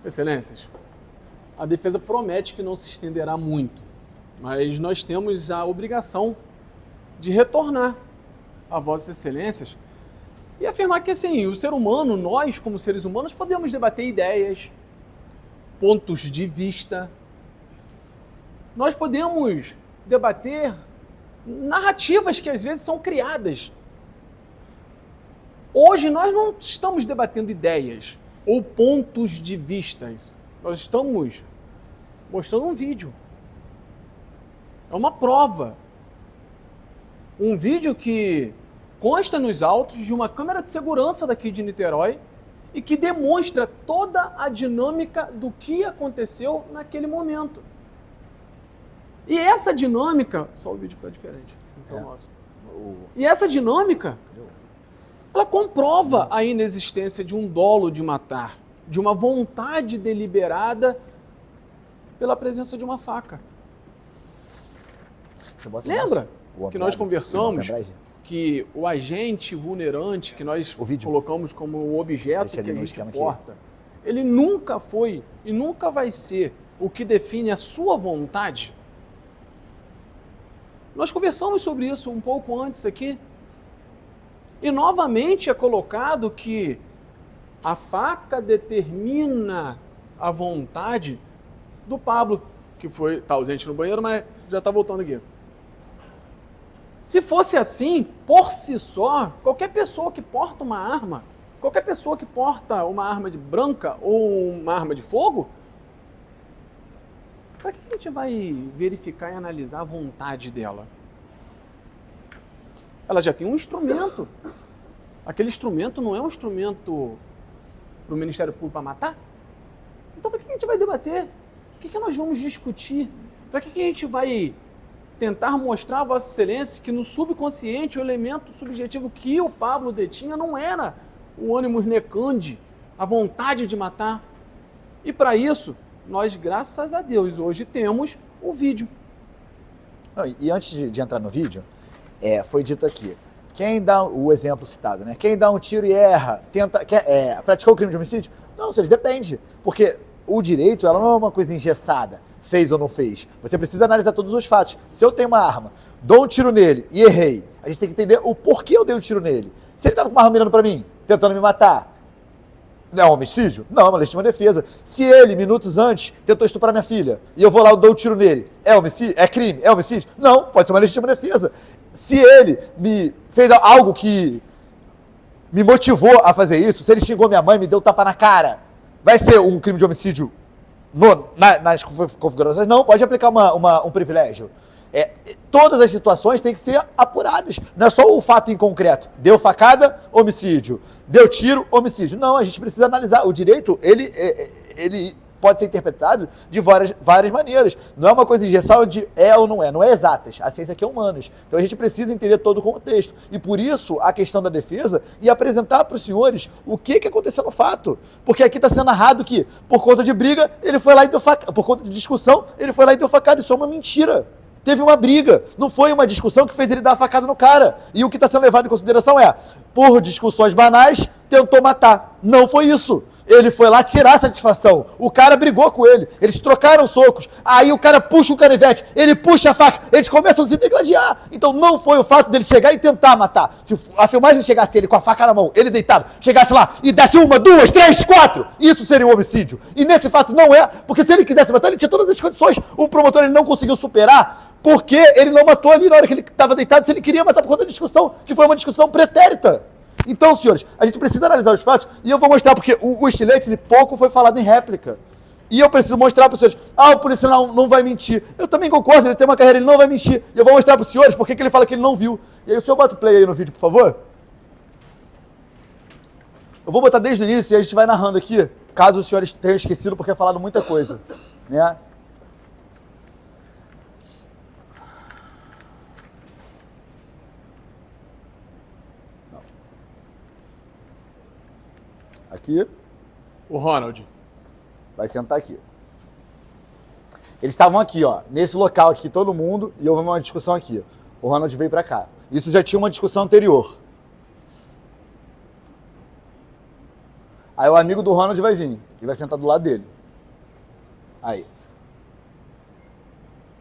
Excelências, a defesa promete que não se estenderá muito, mas nós temos a obrigação de retornar a Vossas Excelências e afirmar que, assim, o ser humano, nós como seres humanos, podemos debater ideias, pontos de vista, nós podemos debater narrativas que às vezes são criadas. Hoje nós não estamos debatendo ideias ou pontos de vistas, nós estamos mostrando um vídeo. É uma prova. Um vídeo que consta nos autos de uma câmera de segurança daqui de Niterói e que demonstra toda a dinâmica do que aconteceu naquele momento. E essa dinâmica... Só o vídeo está diferente. Nosso. E essa dinâmica, ela comprova a inexistência de um dolo de matar, de uma vontade deliberada pela presença de uma faca. Lembra que nós conversamos que o agente vulnerante que nós colocamos como o objeto que a gente porta, ele nunca foi e nunca vai ser o que define a sua vontade? Nós conversamos sobre isso um pouco antes aqui. E novamente é colocado que a faca determina a vontade do Pablo, que está ausente no banheiro, mas já está voltando aqui. Se fosse assim, por si só, qualquer pessoa que porta uma arma, qualquer pessoa que porta uma arma de branca ou uma arma de fogo, para que a gente vai verificar e analisar a vontade dela? Ela já tem um instrumento. Aquele instrumento não é um instrumento para o Ministério Público para matar? Então para que a gente vai debater? O que nós vamos discutir? Para que a gente vai tentar mostrar a Vossa Excelência que no subconsciente o elemento subjetivo que o Pablo detinha não era o ânimo necandi, a vontade de matar? E para isso, nós, graças a Deus, hoje temos o vídeo. E antes de entrar no vídeo, foi dito aqui, quem dá o exemplo citado, né? Quem dá um tiro e erra, praticou o crime de homicídio? Não, seja, depende, porque o direito ela não é uma coisa engessada, fez ou não fez. Você precisa analisar todos os fatos. Se eu tenho uma arma, dou um tiro nele e errei, a gente tem que entender o porquê eu dei um tiro nele. Se ele estava com uma arma mirando para mim, tentando me matar, não é um homicídio? Não, é uma legítima defesa. Se ele, minutos antes, tentou estuprar minha filha e eu vou lá e dou um tiro nele, é homicídio? É crime? É homicídio? Não, pode ser uma legítima defesa. Se ele me fez algo que me motivou a fazer isso, se ele xingou minha mãe, me deu um tapa na cara, vai ser um crime de homicídio nas configurações? Não, pode aplicar um privilégio. Todas as situações têm que ser apuradas. Não é só o fato em concreto. Deu facada, homicídio. Deu tiro, homicídio. Não, a gente precisa analisar. O direito, ele pode ser interpretado de várias maneiras. Não é uma coisa engessada de é ou não é. Não é exatas. A ciência aqui é humanas. Então a gente precisa entender todo o contexto. E por isso, a questão da defesa e apresentar para os senhores o que aconteceu no fato. Porque aqui está sendo narrado que, por conta de briga, ele foi lá e deu facada. Por conta de discussão, ele foi lá e deu facada. Isso é uma mentira. Teve uma briga, não foi uma discussão que fez ele dar a facada no cara. E o que está sendo levado em consideração é, por discussões banais, tentou matar. Não foi isso. Ele foi lá tirar a satisfação. O cara brigou com ele, eles trocaram socos. Aí o cara puxa o canivete, ele puxa a faca, eles começam a se degladiar. Então não foi o fato dele chegar e tentar matar. Se a filmagem chegasse ele com a faca na mão, ele deitado, chegasse lá e desse 1, 2, 3, 4, isso seria um homicídio. E nesse fato não é, porque se ele quisesse matar, ele tinha todas as condições. O promotor ele não conseguiu superar, porque ele não matou ali na hora que ele estava deitado, se ele queria matar por conta da discussão, que foi uma discussão pretérita. Então, senhores, a gente precisa analisar os fatos e eu vou mostrar, porque o estilete, ele pouco foi falado em réplica. E eu preciso mostrar para os senhores, o policial não vai mentir. Eu também concordo, ele tem uma carreira, ele não vai mentir. E eu vou mostrar para os senhores porque que ele fala que ele não viu. E aí o senhor bota o play aí no vídeo, por favor. Eu vou botar desde o início e a gente vai narrando aqui, caso os senhores tenham esquecido, porque é falado muita coisa, né? Aqui. O Ronald. Vai sentar aqui. Eles estavam aqui, ó, nesse local aqui, todo mundo, e houve uma discussão aqui. O Ronald veio pra cá. Isso já tinha uma discussão anterior. Aí o amigo do Ronald vai vir e vai sentar do lado dele. Aí.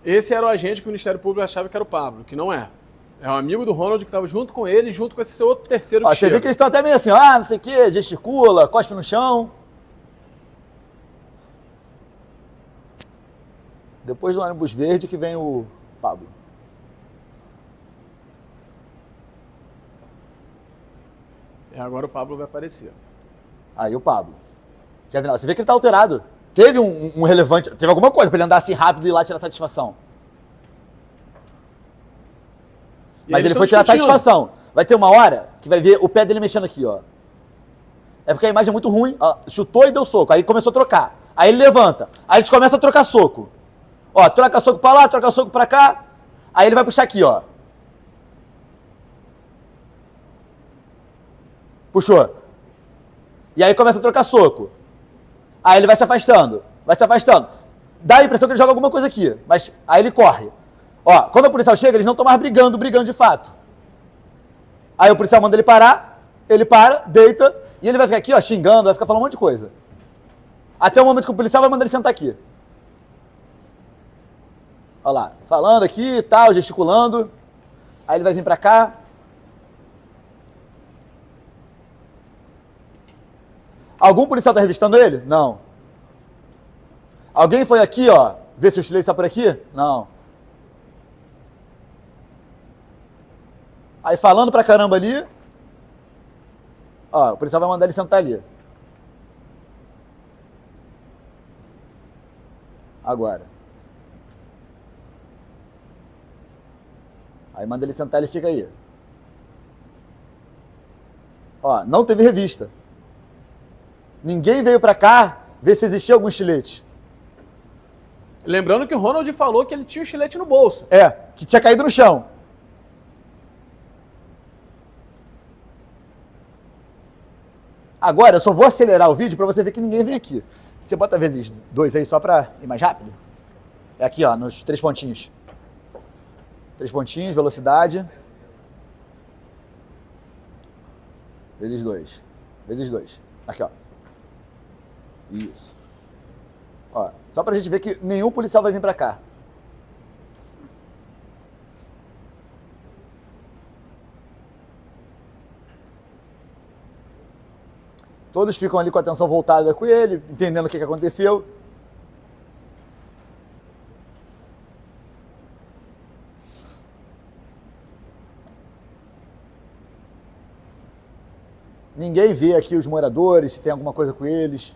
Esse era o agente que o Ministério Público achava que era o Pablo, que não é. É um amigo do Ronald que estava junto com ele, junto com esse seu outro terceiro que Ó, você vê que eles estão até meio assim, não sei o quê, gesticula, cospe no chão. Depois do ônibus verde que vem o Pablo. Agora o Pablo vai aparecer. Aí o Pablo. Já viu? Você vê que ele tá alterado. Teve um relevante, teve alguma coisa pra ele andar assim rápido e ir lá tirar satisfação. Mas ele foi tirar satisfação. Vai ter uma hora que vai ver o pé dele mexendo aqui, ó. É porque a imagem é muito ruim. Ó, chutou e deu soco. Aí começou a trocar. Aí ele levanta. Aí eles começam a trocar soco. Ó, troca soco pra lá, troca soco pra cá. Aí ele vai puxar aqui, ó. Puxou. E aí começa a trocar soco. Aí ele vai se afastando. Vai se afastando. Dá a impressão que ele joga alguma coisa aqui. Mas aí ele corre. Ó, quando o policial chega, eles não estão mais brigando de fato. Aí o policial manda ele parar. Ele para, deita. E ele vai ficar aqui, ó, xingando, vai ficar falando um monte de coisa. Até o momento que o policial vai mandar ele sentar aqui. Olha lá, falando aqui e tal, gesticulando. Aí ele vai vir pra cá. Algum policial tá revistando ele? Não. Alguém foi aqui, ó, ver se o estilete está por aqui? Não. Aí falando pra caramba ali. Ó, o policial vai mandar ele sentar ali. Agora. Aí manda ele sentar, ele fica aí. Ó, não teve revista. Ninguém veio pra cá ver se existia algum estilete. Lembrando que o Ronald falou que ele tinha o estilete no bolso. É, que tinha caído no chão. Agora, eu só vou acelerar o vídeo pra você ver que ninguém vem aqui. Você bota vezes 2 aí só pra ir mais rápido. É aqui, ó, nos 3 pontinhos. 3 pontinhos, velocidade. Vezes 2. Vezes 2. Aqui, ó. Isso. Ó, só pra gente ver que nenhum policial vai vir pra cá. Todos ficam ali com a atenção voltada com ele, entendendo o que aconteceu. Ninguém vê aqui os moradores, se tem alguma coisa com eles.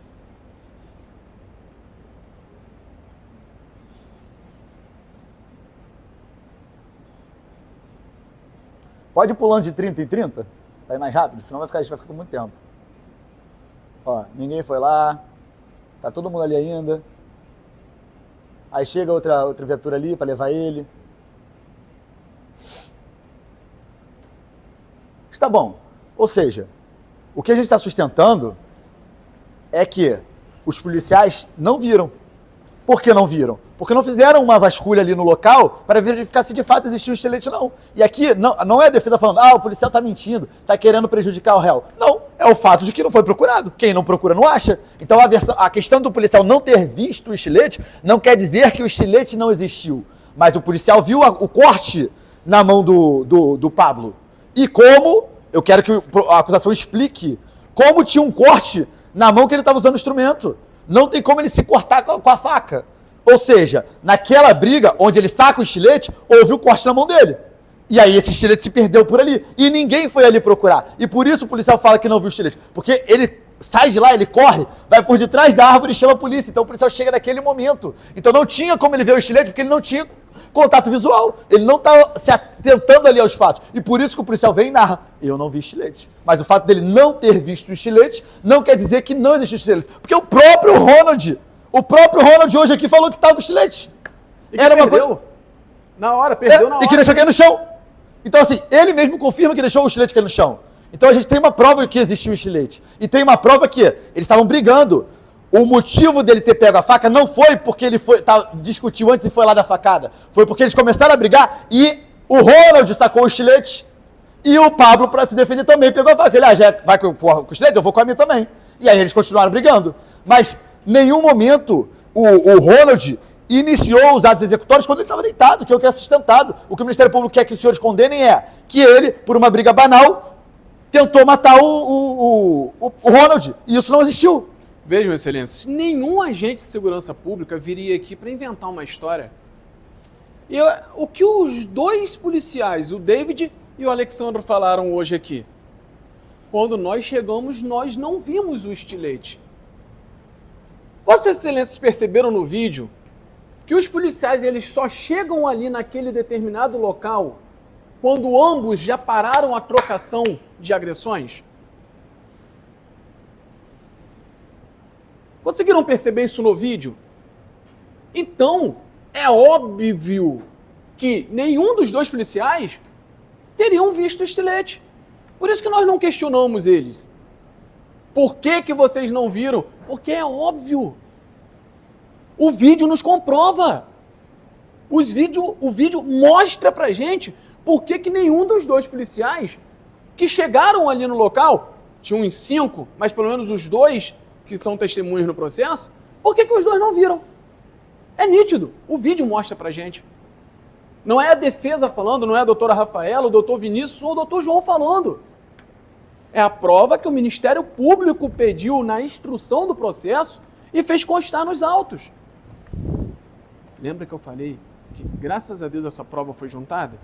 Pode ir pulando de 30 em 30, para ir mais rápido, senão a gente vai ficar com muito tempo. Ó, ninguém foi lá, tá todo mundo ali ainda. Aí chega outra viatura ali para levar ele. Está bom. Ou seja, o que a gente está sustentando é que os policiais não viram. Por que não viram? Porque não fizeram uma vasculha ali no local para verificar se de fato existia um estilete, não. E aqui não é a defesa falando, o policial está mentindo, está querendo prejudicar o réu. Não, é o fato de que não foi procurado. Quem não procura não acha. Então a questão do policial não ter visto o estilete não quer dizer que o estilete não existiu. Mas o policial viu o corte na mão do Pablo. E como, eu quero que a acusação explique, como tinha um corte na mão que ele estava usando o instrumento. Não tem como ele se cortar com a faca. Ou seja, naquela briga, onde ele saca o estilete, houve o corte na mão dele. E aí esse estilete se perdeu por ali. E ninguém foi ali procurar. E por isso o policial fala que não viu o estilete. Porque ele sai de lá, ele corre, vai por detrás da árvore e chama a polícia. Então o policial chega naquele momento. Então não tinha como ele ver o estilete, porque ele não tinha contato visual. Ele não estava se atentando ali aos fatos. E por isso que o policial vem e narra, eu não vi estilete. Mas o fato dele não ter visto o estilete não quer dizer que não existe estilete. Porque o próprio Ronald hoje aqui falou que estava com estilete. Era uma coisa... Na hora, perdeu na hora. E que deixou cair no chão. Então assim, ele mesmo confirma que deixou o estilete cair no chão. Então a gente tem uma prova que existiu um estilete. E tem uma prova que eles estavam brigando. O motivo dele ter pego a faca não foi porque ele discutiu antes e foi lá da facada. Foi porque eles começaram a brigar e o Ronald sacou o estilete e o Pablo, para se defender, também pegou a faca. Ele, já vai com o estilete, eu vou com a minha também. E aí eles continuaram brigando. Mas nenhum momento o Ronald iniciou os atos executórios quando ele estava deitado, que é o que é sustentado. O que o Ministério Público quer que os senhores condenem é que ele, por uma briga banal, tentou matar o Ronald, e isso não existiu. Vejam, Excelência, nenhum agente de segurança pública viria aqui para inventar uma história. O que os dois policiais, o David e o Alexandre, falaram hoje aqui? Quando nós chegamos, nós não vimos o estilete. Vossas Excelências perceberam no vídeo que os policiais eles só chegam ali naquele determinado local quando ambos já pararam a trocação de agressões? Conseguiram perceber isso no vídeo? Então, é óbvio que nenhum dos dois policiais teriam visto o estilete. Por isso que nós não questionamos eles. Por que vocês não viram? Porque é óbvio. O vídeo nos comprova. O vídeo mostra pra gente por que nenhum dos dois policiais que chegaram ali no local, tinham uns 5, mas pelo menos os 2 que são testemunhas no processo, por que os dois não viram? É nítido, o vídeo mostra pra gente. Não é a defesa falando, não é a doutora Rafaela, o doutor Vinícius ou o doutor João falando. É a prova que o Ministério Público pediu na instrução do processo e fez constar nos autos. Lembra que eu falei que, graças a Deus, essa prova foi juntada?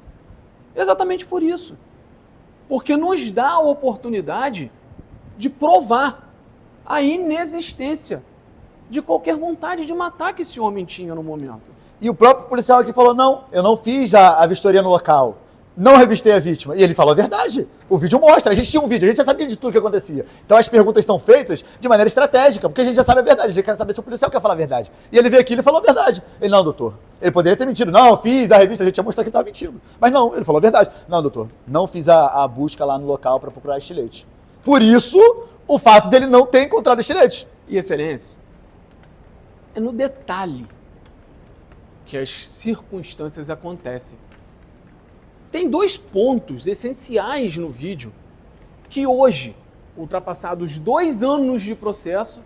Exatamente por isso. Porque nos dá a oportunidade de provar a inexistência de qualquer vontade de matar que esse homem tinha no momento. E o próprio policial aqui falou, não, eu não fiz a vistoria no local, não revistei a vítima. E ele falou a verdade. O vídeo mostra, a gente tinha um vídeo, a gente já sabia de tudo que acontecia. Então as perguntas são feitas de maneira estratégica, porque a gente já sabe a verdade, a gente quer saber se o policial quer falar a verdade. E ele veio aqui e ele falou a verdade. Ele, não, doutor, ele poderia ter mentido. Não, eu fiz a revista, a gente ia mostrar que ele estava mentindo. Mas não, ele falou a verdade. Não, doutor, não fiz a busca lá no local para procurar estilete. Por isso, o fato dele não ter encontrado estilete. E, Excelência, é no detalhe que as circunstâncias acontecem. Tem 2 pontos essenciais no vídeo que hoje, ultrapassados 2 anos de processo,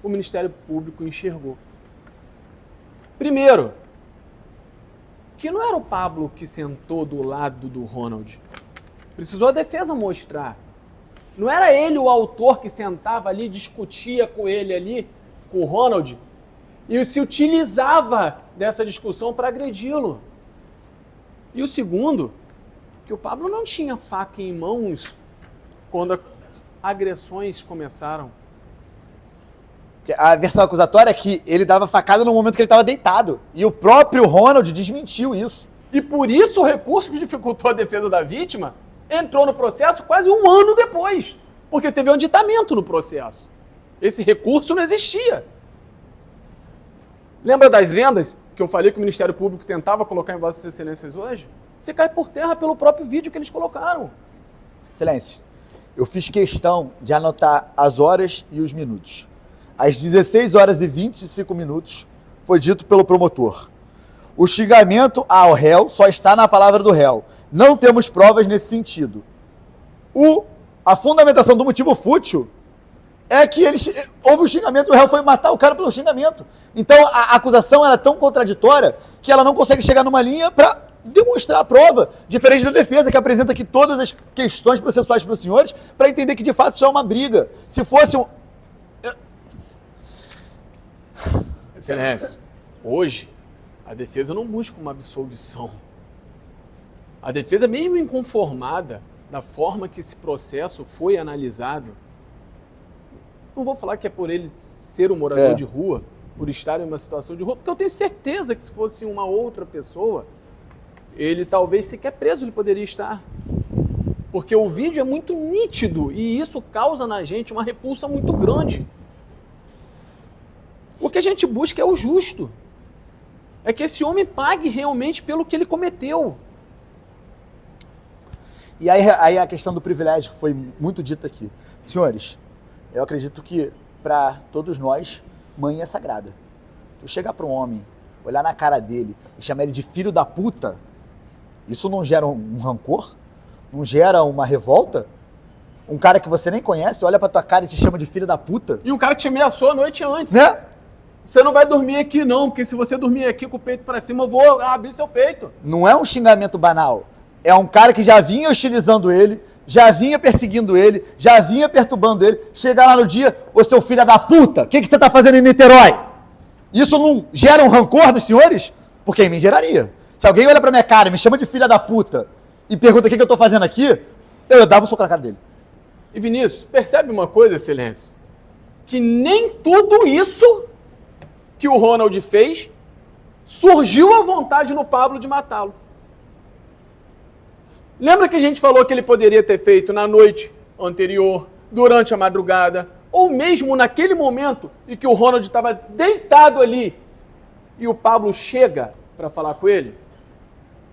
o Ministério Público enxergou. Primeiro, que não era o Pablo que sentou do lado do Ronald. Precisou a defesa mostrar. Não era ele o autor que sentava ali, discutia com ele ali, com o Ronald, e se utilizava dessa discussão para agredi-lo. E o segundo, que o Pablo não tinha faca em mãos quando agressões começaram. A versão acusatória é que ele dava facada no momento que ele estava deitado. E o próprio Ronald desmentiu isso. E por isso o recurso que dificultou a defesa da vítima entrou no processo quase 1 ano depois, porque teve um aditamento no processo. Esse recurso não existia. Lembra das vendas que eu falei que o Ministério Público tentava colocar em Vossas Excelências hoje? Se cai por terra pelo próprio vídeo que eles colocaram. Excelência, eu fiz questão de anotar as horas e os minutos. Às 16 horas e 25 minutos foi dito pelo promotor: o xingamento ao réu só está na palavra do réu. Não temos provas nesse sentido. A fundamentação do motivo fútil é que houve o xingamento, o réu foi matar o cara pelo xingamento. Então a acusação ela é tão contraditória que ela não consegue chegar numa linha para demonstrar a prova, diferente da defesa, que apresenta aqui todas as questões processuais para os senhores, para entender que de fato isso é uma briga. Se fosse um... Excelência, hoje a defesa não busca uma absolvição. A defesa, mesmo inconformada da forma que esse processo foi analisado, não vou falar que é por ele ser um morador de rua, por estar em uma situação de rua, porque eu tenho certeza que se fosse uma outra pessoa, ele talvez sequer preso ele poderia estar. Porque o vídeo é muito nítido e isso causa na gente uma repulsa muito grande. O que a gente busca é o justo. É que esse homem pague realmente pelo que ele cometeu. E aí a questão do privilégio que foi muito dita aqui. Senhores, eu acredito que para todos nós, mãe é sagrada. Tu chegar para um homem, olhar na cara dele e chamar ele de filho da puta, isso não gera um rancor? Não gera uma revolta? Um cara que você nem conhece olha pra tua cara e te chama de filho da puta? E um cara que te ameaçou a noite antes. Né? você não vai dormir aqui não, porque se você dormir aqui com o peito para cima, eu vou abrir seu peito. Não é um xingamento banal. É um cara que já vinha hostilizando ele, já vinha perseguindo ele, já vinha perturbando ele. Chega lá no dia, ô seu filho da puta, o que você tá fazendo em Niterói? Isso não gera um rancor nos senhores? Porque em mim geraria. Se alguém olha pra minha cara e me chama de filha da puta e pergunta o que eu tô fazendo aqui, eu dava um soco na cara dele. E Vinícius, percebe uma coisa, excelência? Que nem tudo isso que o Ronald fez surgiu a vontade no Pablo de matá-lo. Lembra que a gente falou que ele poderia ter feito na noite anterior, durante a madrugada, ou mesmo naquele momento em que o Ronald estava deitado ali e o Pablo chega para falar com ele?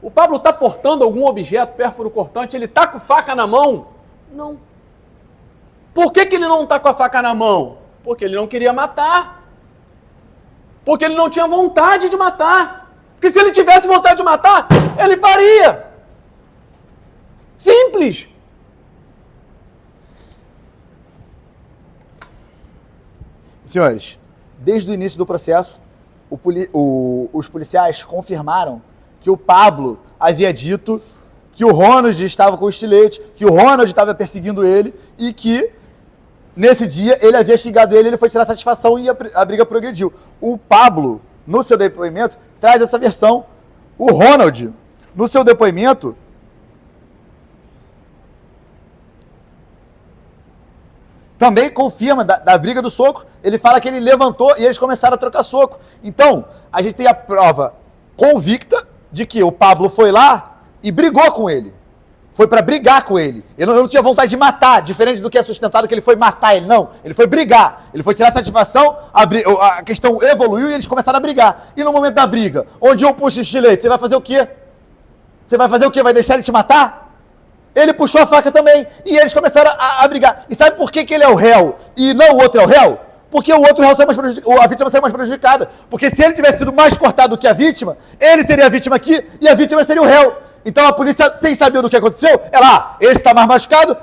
O Pablo está portando algum objeto pérfuro cortante? Ele está com faca na mão? Não. Por que ele não está com a faca na mão? Porque ele não queria matar. Porque ele não tinha vontade de matar. Porque se ele tivesse vontade de matar, ele faria. Simples. Senhores, desde o início do processo, os policiais confirmaram que o Pablo havia dito que o Ronald estava com o estilete, que o Ronald estava perseguindo ele e que nesse dia ele havia xingado ele foi tirar satisfação e a briga progrediu. O Pablo, no seu depoimento, traz essa versão. O Ronald, no seu depoimento, também confirma da briga do soco. Ele fala que ele levantou e eles começaram a trocar soco. Então, a gente tem a prova convicta de que o Pablo foi lá e brigou com ele. Foi para brigar com ele. Ele não tinha vontade de matar, diferente do que é sustentado que ele foi matar ele. Não, ele foi brigar. Ele foi tirar satisfação, a questão evoluiu e eles começaram a brigar. E no momento da briga, onde eu puxo o estilete, você vai fazer o quê? Você vai fazer o quê? Vai deixar ele te matar? Ele puxou a faca também. E eles começaram a brigar. E sabe por que ele é o réu e não o outro é o réu? Porque o outro réu saiu mais prejudicado, a vítima saiu mais prejudicada. Porque se ele tivesse sido mais cortado do que a vítima, ele seria a vítima aqui e a vítima seria o réu. Então a polícia, sem saber do que aconteceu, esse está mais machucado,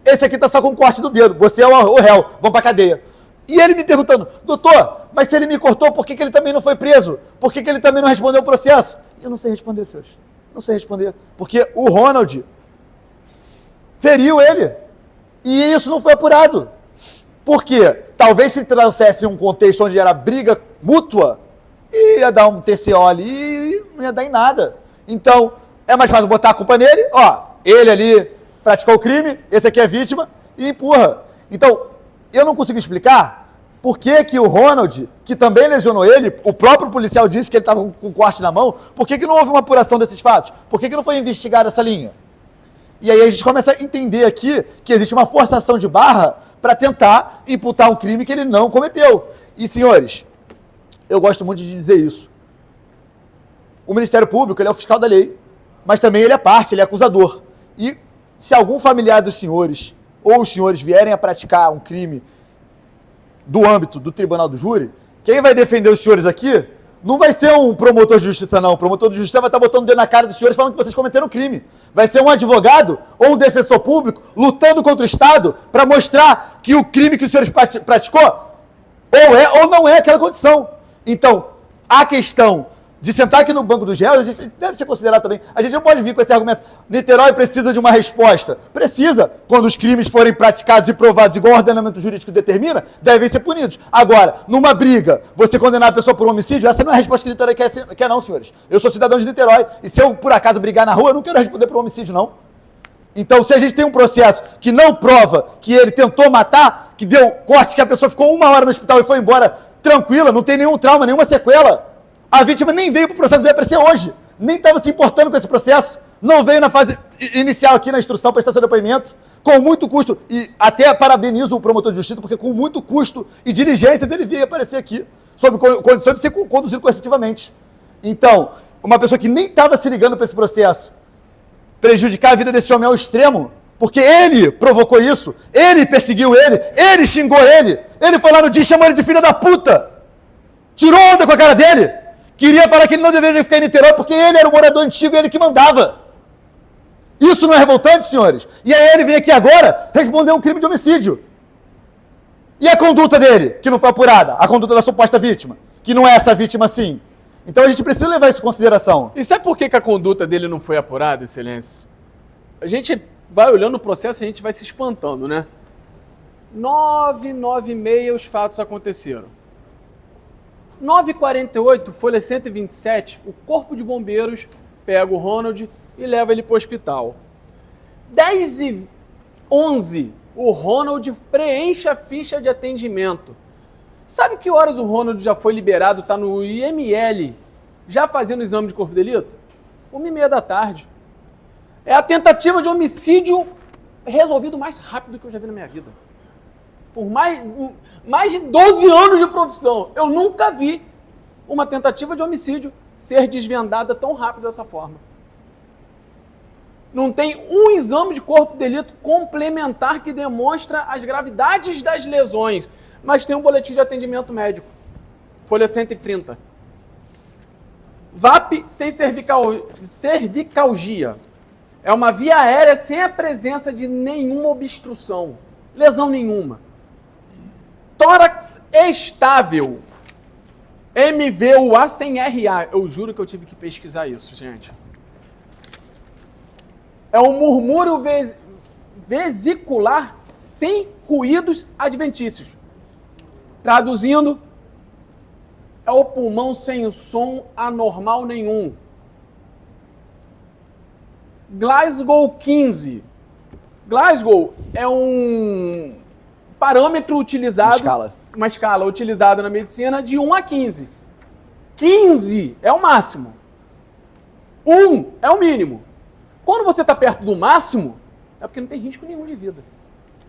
esse aqui está só com um corte do dedo, você é o réu, vão para cadeia. E ele me perguntando, doutor, mas se ele me cortou, por que ele também não foi preso? Por que ele também não respondeu o processo? Eu não sei responder, senhores. Não sei responder. Porque o Ronald feriu ele. E isso não foi apurado. Por quê? Talvez se trouxesse um contexto onde era briga mútua, ia dar um TCO ali e não ia dar em nada. Então, é mais fácil botar a culpa nele, ele ali praticou o crime, esse aqui é vítima, e empurra. Então, eu não consigo explicar por que o Ronald, que também lesionou ele, o próprio policial disse que ele estava com corte na mão, por que não houve uma apuração desses fatos? Por que não foi investigada essa linha? E aí a gente começa a entender aqui que existe uma forçação de barra para tentar imputar um crime que ele não cometeu. E, senhores, eu gosto muito de dizer isso. O Ministério Público, ele é o fiscal da lei, mas também ele é parte, ele é acusador. E se algum familiar dos senhores, ou os senhores vierem a praticar um crime do âmbito do tribunal do júri, quem vai defender os senhores aqui não vai ser um promotor de justiça, não. O promotor de justiça vai estar botando o dedo na cara dos senhores falando que vocês cometeram crime. Vai ser um advogado ou um defensor público lutando contra o Estado para mostrar que o crime que os senhores praticou ou é ou não é aquela condição. Então, a questão de sentar aqui no banco dos réus, a gente deve ser considerado também. A gente não pode vir com esse argumento. Niterói precisa de uma resposta. Precisa. Quando os crimes forem praticados e provados igual o ordenamento jurídico determina, devem ser punidos. Agora, numa briga, você condenar a pessoa por um homicídio, essa não é a resposta que Niterói quer não, senhores. Eu sou cidadão de Niterói e se eu, por acaso, brigar na rua, eu não quero responder por um homicídio, não. Então, se a gente tem um processo que não prova que ele tentou matar, que deu corte, que a pessoa ficou 1 hora no hospital e foi embora tranquila, não tem nenhum trauma, nenhuma sequela, a vítima nem veio para o processo, veio aparecer hoje. Nem estava se importando com esse processo. Não veio na fase inicial aqui na instrução, prestar seu depoimento. Com muito custo, e até parabenizo o promotor de justiça, porque com muito custo e diligência ele veio aparecer aqui, sob condição de ser conduzido coercitivamente. Então, uma pessoa que nem estava se ligando para esse processo, prejudicar a vida desse homem ao extremo, porque ele provocou isso, ele perseguiu ele xingou ele foi lá no dia e chamou ele de filha da puta. Tirou onda com a cara dele. Queria falar que ele não deveria ficar em Niterói porque ele era o morador antigo e ele que mandava. Isso não é revoltante, senhores? E aí ele vem aqui agora responder um crime de homicídio. E a conduta dele, que não foi apurada? A conduta da suposta vítima, que não é essa vítima assim. Então a gente precisa levar isso em consideração. E sabe por que a conduta dele não foi apurada, Excelência? A gente vai olhando o processo e a gente vai se espantando, né? 9h, 9h30 os fatos aconteceram. 9h48, folha 127, o corpo de bombeiros pega o Ronald e leva ele para o hospital. 10h11, o Ronald preenche a ficha de atendimento. Sabe que horas o Ronald já foi liberado, está no IML, já fazendo o exame de corpo de delito? 1h30 da tarde. É a tentativa de homicídio resolvido mais rápido que eu já vi na minha vida. Por mais de 12 anos de profissão, eu nunca vi uma tentativa de homicídio ser desvendada tão rápido dessa forma. Não tem um exame de corpo de delito complementar que demonstra as gravidades das lesões, mas tem um boletim de atendimento médico, folha 130. VAP sem cervicalgia. É uma via aérea sem a presença de nenhuma obstrução, lesão nenhuma. Tórax estável. MVUA sem RA. Eu juro que eu tive que pesquisar isso, gente. É um murmúrio vesicular sem ruídos adventícios. Traduzindo, é o pulmão sem som anormal nenhum. Glasgow 15. Glasgow é um parâmetro utilizado, uma escala utilizada na medicina de 1 a 15. 15 é o máximo. 1 é o mínimo. Quando você está perto do máximo, é porque não tem risco nenhum de vida.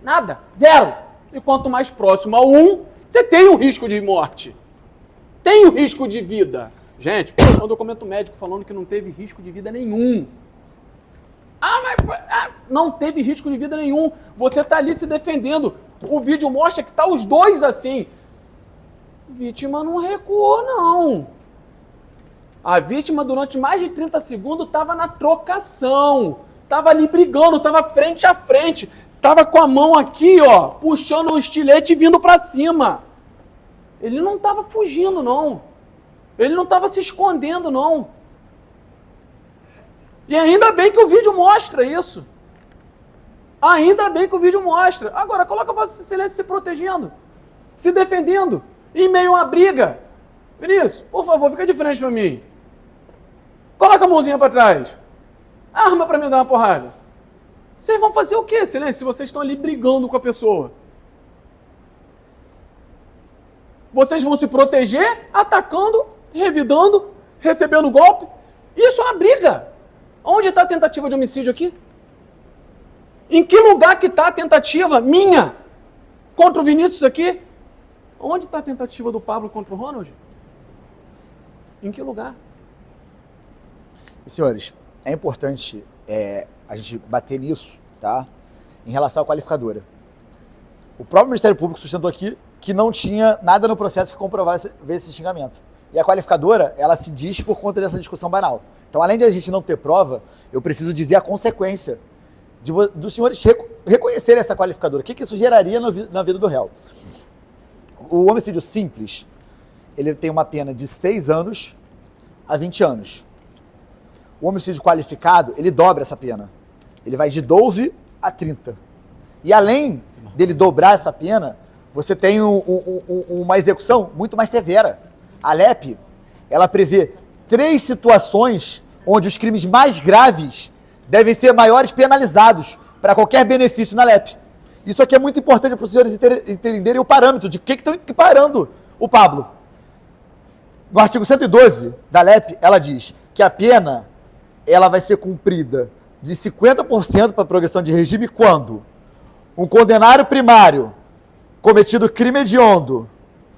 Nada. Zero. E quanto mais próximo ao 1, você tem um risco de morte. Tem um risco de vida. Gente, tem um documento médico falando que não teve risco de vida nenhum. Não teve risco de vida nenhum. Você está ali se defendendo. O vídeo mostra que tá os dois assim. A vítima não recuou, não. A vítima, durante mais de 30 segundos, estava na trocação. Estava ali brigando, estava frente a frente. Estava com a mão aqui, ó, puxando o estilete e vindo para cima. Ele não estava fugindo, não. Ele não estava se escondendo, não. E ainda bem que o vídeo mostra isso. Ainda bem que o vídeo mostra. Agora, coloca Vossa Excelência se protegendo, se defendendo, em meio a uma briga. Vinícius, por favor, fica de frente para mim. Coloca a mãozinha para trás. Arma para me dar uma porrada. Vocês vão fazer o quê, Excelência, se vocês estão ali brigando com a pessoa? Vocês vão se proteger, atacando, revidando, recebendo golpe. Isso é uma briga. Onde está a tentativa de homicídio aqui? Em que lugar que está a tentativa minha contra o Vinícius aqui? Onde está a tentativa do Pablo contra o Ronald? Em que lugar? Senhores, é importante a gente bater nisso, tá? Em relação à qualificadora. O próprio Ministério Público sustentou aqui que não tinha nada no processo que comprovasse esse xingamento. E a qualificadora, ela se diz por conta dessa discussão banal. Então, além de a gente não ter prova, eu preciso dizer a consequência dos senhores reconhecerem essa qualificadora. O que isso geraria na vida do réu? O homicídio simples, ele tem uma pena de 6 anos a 20 anos. O homicídio qualificado, ele dobra essa pena. Ele vai de 12 a 30. E além dele dobrar essa pena, você tem uma execução muito mais severa. A LEP, ela prevê 3 situações onde os crimes mais graves devem ser maiores penalizados para qualquer benefício na LEP. Isso aqui é muito importante para os senhores entenderem o parâmetro de que estão equiparando o Pablo. No artigo 112 da LEP, ela diz que a pena ela vai ser cumprida de 50% para a progressão de regime quando um condenado primário cometido crime hediondo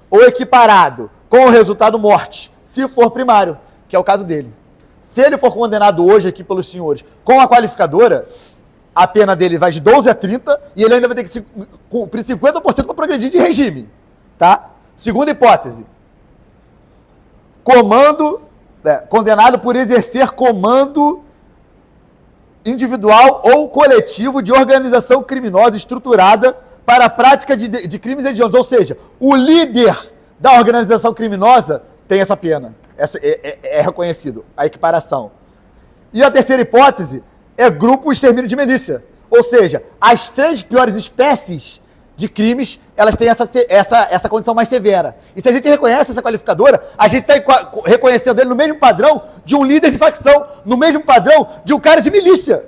ou equiparado com o resultado morte, se for primário, que é o caso dele. Se ele for condenado hoje aqui pelos senhores com a qualificadora, a pena dele vai de 12 a 30 e ele ainda vai ter que cumprir 50% para progredir de regime. Tá? Segunda hipótese. Condenado por exercer comando individual ou coletivo de organização criminosa estruturada para a prática de crimes hediondos. Ou seja, o líder da organização criminosa, tem essa pena. É reconhecido, a equiparação. E a terceira hipótese é grupo extermínio de milícia. Ou seja, as 3 piores espécies de crimes, elas têm essa condição mais severa. E se a gente reconhece essa qualificadora, a gente está reconhecendo ele no mesmo padrão de um líder de facção, no mesmo padrão de um cara de milícia.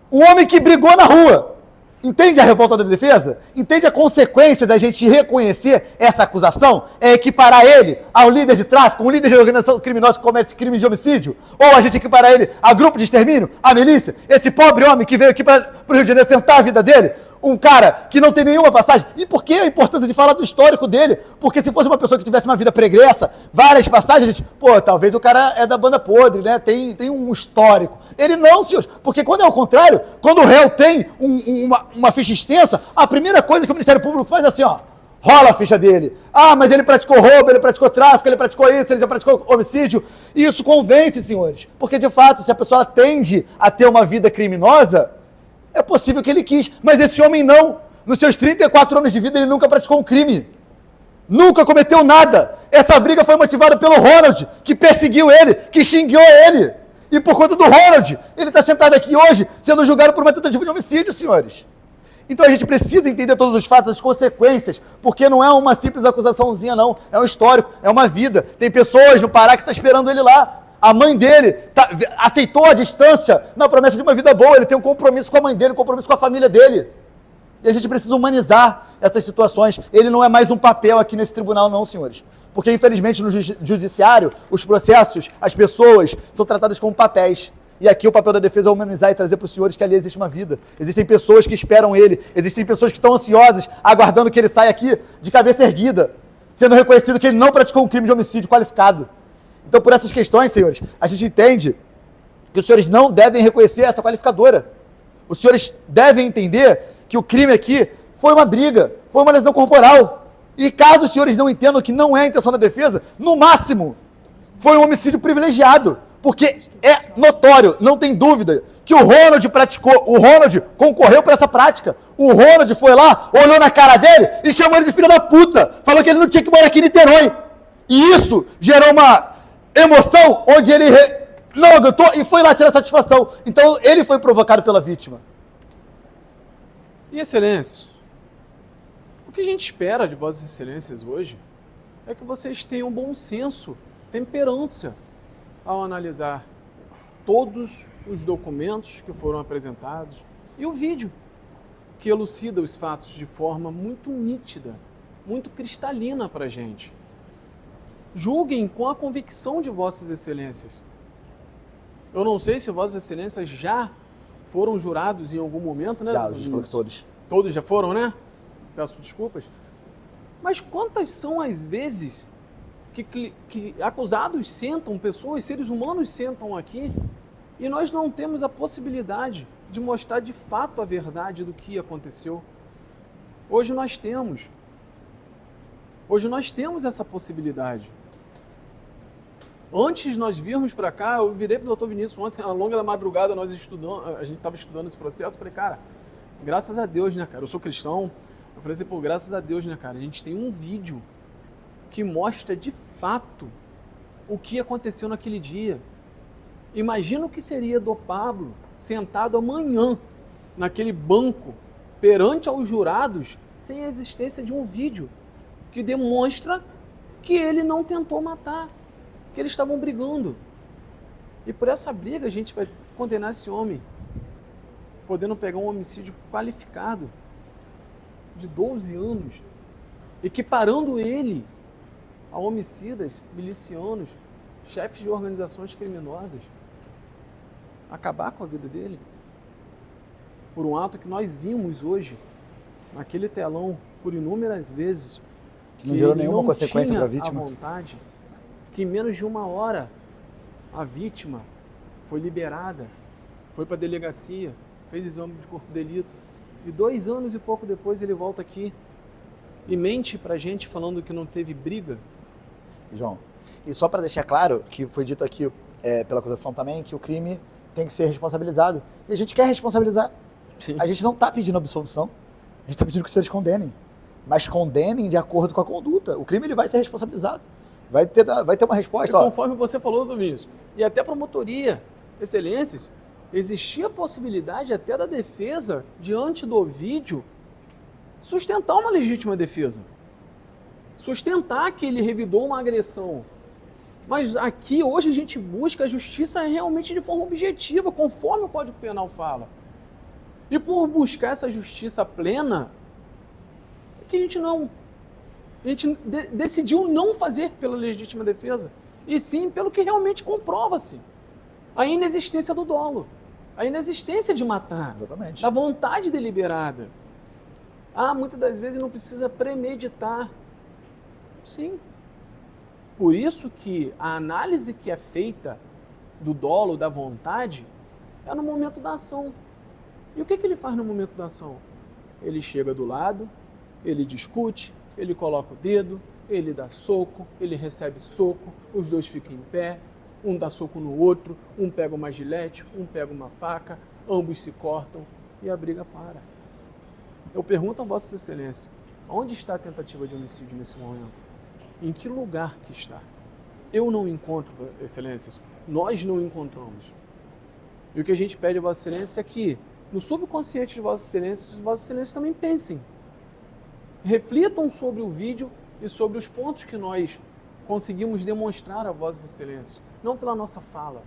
Um homem que brigou na rua. Entende a revolta da defesa? Entende a consequência da gente reconhecer essa acusação? É equiparar ele ao líder de tráfico, um líder de organização criminosa que comete crimes de homicídio? Ou a gente equiparar ele a grupo de extermínio, a milícia? Esse pobre homem que veio aqui para o Rio de Janeiro tentar a vida dele? Um cara que não tem nenhuma passagem? E por que a importância de falar do histórico dele? Porque se fosse uma pessoa que tivesse uma vida pregressa, várias passagens, a gente, pô, talvez o cara é da banda podre, né? Tem um histórico. Ele não, senhores, porque quando é o contrário, quando o réu tem uma ficha extensa, a primeira coisa que o Ministério Público faz é assim, ó, rola a ficha dele. Ah, mas ele praticou roubo, ele praticou tráfico, ele praticou isso, ele já praticou homicídio. E isso convence, senhores, porque de fato, se a pessoa tende a ter uma vida criminosa, é possível que ele quis, mas esse homem não. Nos seus 34 anos de vida, ele nunca praticou um crime. Nunca cometeu nada. Essa briga foi motivada pelo Ronald, que perseguiu ele, que xingou ele. E por conta do Ronald, ele está sentado aqui hoje, sendo julgado por uma tentativa de homicídio, senhores. Então a gente precisa entender todos os fatos, as consequências, porque não é uma simples acusaçãozinha, não. É um histórico, é uma vida. Tem pessoas no Pará que estão esperando ele lá. A mãe dele aceitou a distância na promessa de uma vida boa. Ele tem um compromisso com a mãe dele, um compromisso com a família dele. E a gente precisa humanizar essas situações. Ele não é mais um papel aqui nesse tribunal, não, senhores. Porque, infelizmente, no judiciário, os processos, as pessoas, são tratadas como papéis. E aqui o papel da defesa é humanizar e trazer para os senhores que ali existe uma vida. Existem pessoas que esperam ele. Existem pessoas que estão ansiosas, aguardando que ele saia aqui de cabeça erguida, sendo reconhecido que ele não praticou um crime de homicídio qualificado. Então, por essas questões, senhores, a gente entende que os senhores não devem reconhecer essa qualificadora. Os senhores devem entender que o crime aqui foi uma briga, foi uma lesão corporal. E caso os senhores não entendam que não é a intenção da defesa, no máximo, foi um homicídio privilegiado. Porque é notório, não tem dúvida, que o Ronald praticou, o Ronald concorreu para essa prática. O Ronald foi lá, olhou na cara dele e chamou ele de filho da puta. Falou que ele não tinha que morar aqui em Niterói. E isso gerou uma emoção onde ele não aguentou e foi lá tirar satisfação. Então ele foi provocado pela vítima. E excelência, o que a gente espera de vossas excelências hoje é que vocês tenham bom senso, temperança ao analisar todos os documentos que foram apresentados e o vídeo que elucida os fatos de forma muito nítida, muito cristalina para a gente. Julguem com a convicção de vossas excelências. Eu não sei se vossas excelências já foram jurados em algum momento, né? Já, a gente falou que todos. Todos já foram, né? Peço desculpas. Mas quantas são as vezes que acusados sentam, pessoas, seres humanos sentam aqui e nós não temos a possibilidade de mostrar de fato a verdade do que aconteceu? Hoje nós temos. Hoje nós temos essa possibilidade. Antes de nós virmos para cá, eu virei para o Dr. Vinícius ontem, ao longo da madrugada, a gente estava estudando esse processo, falei, cara, graças a Deus, né, cara, eu sou cristão, eu falei assim, pô, graças a Deus, né, cara, a gente tem um vídeo que mostra de fato o que aconteceu naquele dia. Imagina o que seria do Pablo sentado amanhã naquele banco perante aos jurados sem a existência de um vídeo que demonstra que ele não tentou matar, que eles estavam brigando. E por essa briga a gente vai condenar esse homem, podendo pegar um homicídio qualificado de 12 anos, equiparando ele a homicidas, milicianos, chefes de organizações criminosas, acabar com a vida dele por um ato que nós vimos hoje naquele telão por inúmeras vezes, que não gerou nenhuma consequência para a vítima. A vontade, que em menos de uma hora a vítima foi liberada, foi para a delegacia, fez exame de corpo de delito e 2 anos e pouco depois ele volta aqui e mente para a gente falando que não teve briga. João, e só para deixar claro que foi dito aqui pela acusação também que o crime tem que ser responsabilizado. E a gente quer responsabilizar. Sim. A gente não está pedindo absolvição, a gente está pedindo que os senhores condenem. mas condenem de acordo com a conduta. O crime ele vai ser responsabilizado. Vai ter uma resposta. E conforme você falou, Vinícius, e até promotoria, excelências, existia a possibilidade até da defesa, diante do vídeo, sustentar uma legítima defesa. Sustentar que ele revidou uma agressão. Mas aqui, hoje, a gente busca a justiça realmente de forma objetiva, conforme o Código Penal fala. E por buscar essa justiça plena, é que a gente decidiu não fazer pela legítima defesa, e sim pelo que realmente comprova-se. A inexistência do dolo, a inexistência de matar, Exatamente. da vontade deliberada. Muitas das vezes não precisa premeditar. Sim. Por isso que a análise que é feita do dolo, da vontade, é no momento da ação. E o que ele faz no momento da ação? Ele chega do lado, ele discute, ele coloca o dedo, ele dá soco, ele recebe soco, os dois ficam em pé, um dá soco no outro, um pega uma gilete, um pega uma faca, ambos se cortam e a briga para. Eu pergunto a Vossa Excelência, onde está a tentativa de homicídio nesse momento? Em que lugar que está? Eu não encontro, Excelências, nós não encontramos. E o que a gente pede a Vossa Excelência é que, no subconsciente de Vossa Excelência também pensem. Reflitam sobre o vídeo e sobre os pontos que nós conseguimos demonstrar a Vossa Excelência. Não pela nossa fala,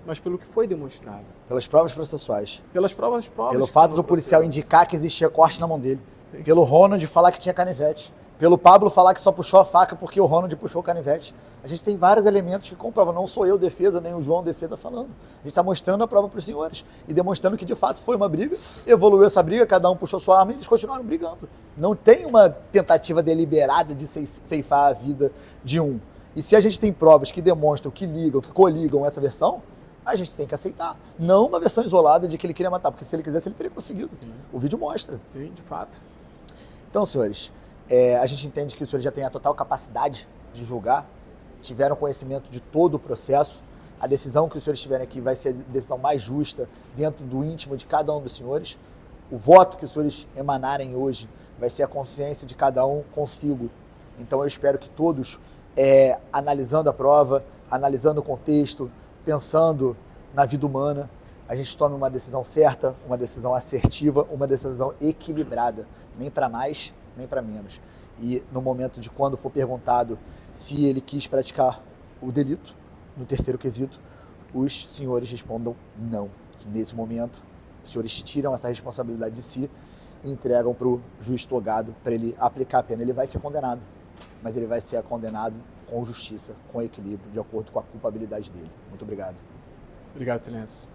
mas pelo que foi demonstrado. Pelas provas processuais. Pelas provas. Pelo fato do policial indicar que existia corte na mão dele. Sim. Pelo Ronald falar que tinha canivete. Pelo Pablo falar que só puxou a faca porque o Ronald puxou o canivete. A gente tem vários elementos que comprovam. Não sou eu defesa, nem o João defesa falando. A gente está mostrando a prova para os senhores e demonstrando que de fato foi uma briga, evoluiu essa briga, cada um puxou sua arma e eles continuaram brigando. Não tem uma tentativa deliberada de ceifar a vida de um. E se a gente tem provas que demonstram, que ligam, que coligam essa versão, a gente tem que aceitar. Não uma versão isolada de que ele queria matar, porque se ele quisesse ele teria conseguido. Sim. O vídeo mostra. Sim, de fato. Então, senhores, a gente entende que os senhores já têm a total capacidade de julgar, tiveram conhecimento de todo o processo. A decisão que os senhores tiverem aqui vai ser a decisão mais justa dentro do íntimo de cada um dos senhores. O voto que os senhores emanarem hoje vai ser a consciência de cada um consigo. Então eu espero que todos, analisando a prova, analisando o contexto, pensando na vida humana, a gente tome uma decisão certa, uma decisão assertiva, uma decisão equilibrada, nem para mais, nem para menos. E no momento de quando for perguntado se ele quis praticar o delito, no terceiro quesito, os senhores respondam não. Que nesse momento, os senhores tiram essa responsabilidade de si e entregam para o juiz togado para ele aplicar a pena. Ele vai ser condenado, mas ele vai ser condenado com justiça, com equilíbrio, de acordo com a culpabilidade dele. Muito obrigado. Obrigado, Excelência.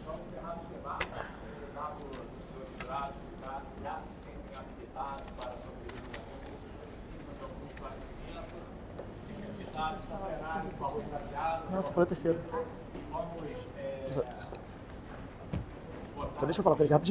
Vamos encerrar os debates. O caso do senhor jurado já se sentem habilitados para proferir o julgamento, se precisam de algum esclarecimento, se habilitados para operar em favor de baseado. Não, você falou terceiro. Vamos. Só deixa eu falar com ele rapidinho.